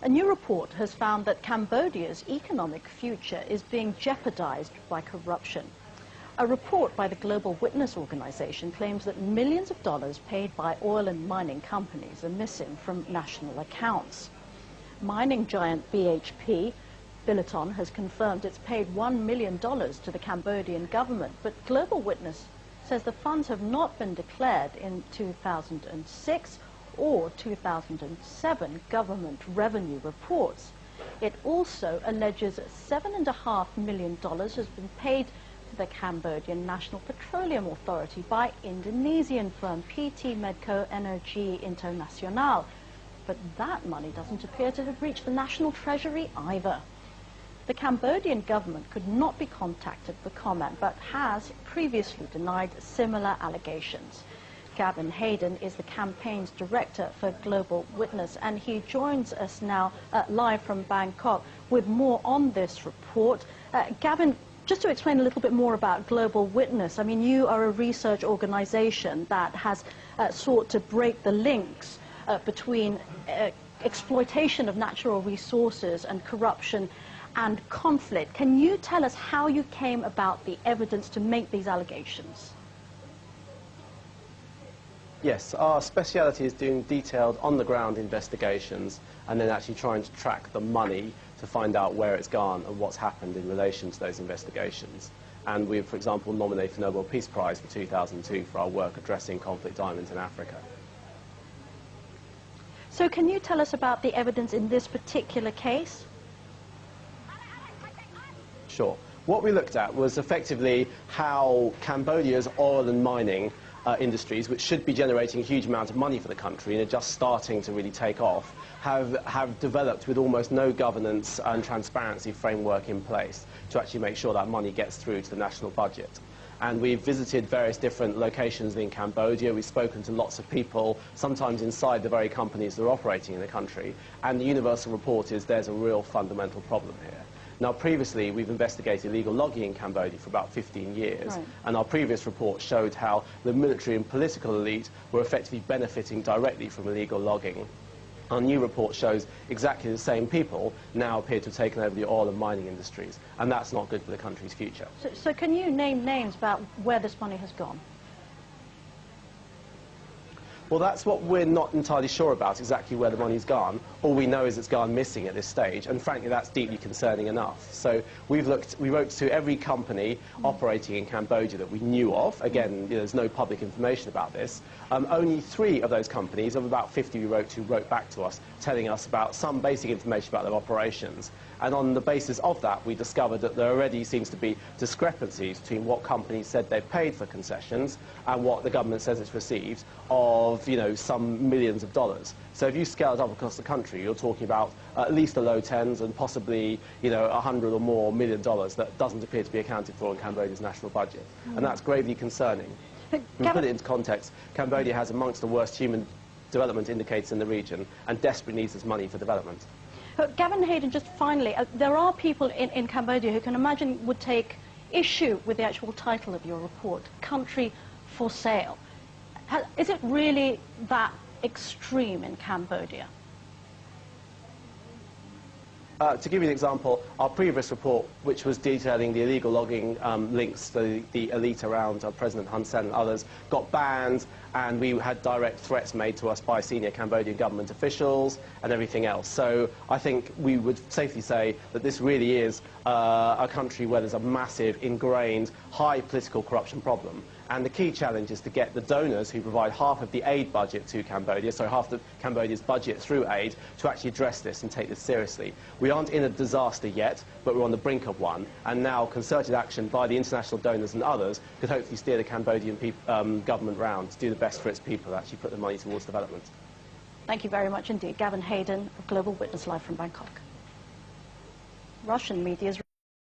A new report has found that Cambodia's economic future is being jeopardized by corruption. A report by the Global Witness organization claims that millions of dollars paid by oil and mining companies are missing from national accounts. Mining giant BHP Billiton has confirmed it's paid $1 million to the Cambodian government, but Global Witness says the funds have not been declared in 2006 or 2007 government revenue reports. It also alleges $7.5 million has been paid to the Cambodian National Petroleum Authority by Indonesian firm PT Medco Energy Internasional. But that money doesn't appear to have reached the national treasury either. The Cambodian government could not be contacted for comment, but has previously denied similar allegations. Gavin Hayden is the campaign's director for Global Witness, and he joins us now live from Bangkok with more on this report. Gavin, just to explain a little bit more about Global Witness, I mean, you are a research organization that has sought to break the links between exploitation of natural resources and corruption and conflict. Can you tell us how you came about the evidence to make these allegations? Yes, our speciality is doing detailed on-the-ground investigations and then actually trying to track the money to find out where it's gone and what's happened in relation to those investigations. And we've, for example, nominated the Nobel Peace Prize for 2002 for our work addressing conflict diamonds in Africa. So can you tell us about the evidence in this particular case? Sure. What we looked at was effectively how Cambodia's oil and mining industries, which should be generating a huge amount of money for the country and are just starting to really take off, have developed with almost no governance and transparency framework in place to actually make sure that money gets through to the national budget. And we've visited various different locations in Cambodia. We've spoken to lots of people, sometimes inside the very companies that are operating in the country. And the universal report is there's a real fundamental problem here. Now, previously, we've investigated illegal logging in Cambodia for about 15 years, right. And our previous report showed how the military and political elite were effectively benefiting directly from illegal logging. Our new report shows exactly the same people now appear to have taken over the oil and mining industries, and that's not good for the country's future. So can you name names about where this money has gone? Well, that's what we're not entirely sure about, exactly where the money's gone. All we know is it's gone missing at this stage, and frankly, that's deeply concerning enough. So we wrote to every company operating in Cambodia that we knew of. Again, there's no public information about this. Only 3 of those companies, of about 50 we wrote to, wrote back to us, telling us about some basic information about their operations. And on the basis of that, we discovered that there already seems to be discrepancies between what companies said they paid for concessions and what the government says it's received of, some millions of dollars. So if you scale it up across the country, you're talking about at least the low tens and possibly, $100 or more million that doesn't appear to be accounted for in Cambodia's national budget. And that's gravely concerning. To put it into context, Cambodia has amongst the worst human development indicators in the region and desperately needs this money for development. Gavin Hayden, just finally, there are people in Cambodia who can imagine would take issue with the actual title of your report, Country for Sale. Is it really that extreme in Cambodia? To give you an example, our previous report, which was detailing the illegal logging links to the elite around President Hun Sen and others, got banned, and we had direct threats made to us by senior Cambodian government officials and everything else. So I think we would safely say that this really is a country where there's a massive, ingrained, high political corruption problem. And the key challenge is to get the donors who provide half of the aid budget to Cambodia, so half of Cambodia's budget through aid, to actually address this and take this seriously. We aren't in a disaster yet, but we're on the brink of one. And now concerted action by the international donors and others could hopefully steer the Cambodian government round to do the best for its people, actually put the money towards development. Thank you very much indeed. Gavin Hayden of Global Witness, live from Bangkok. Russian media's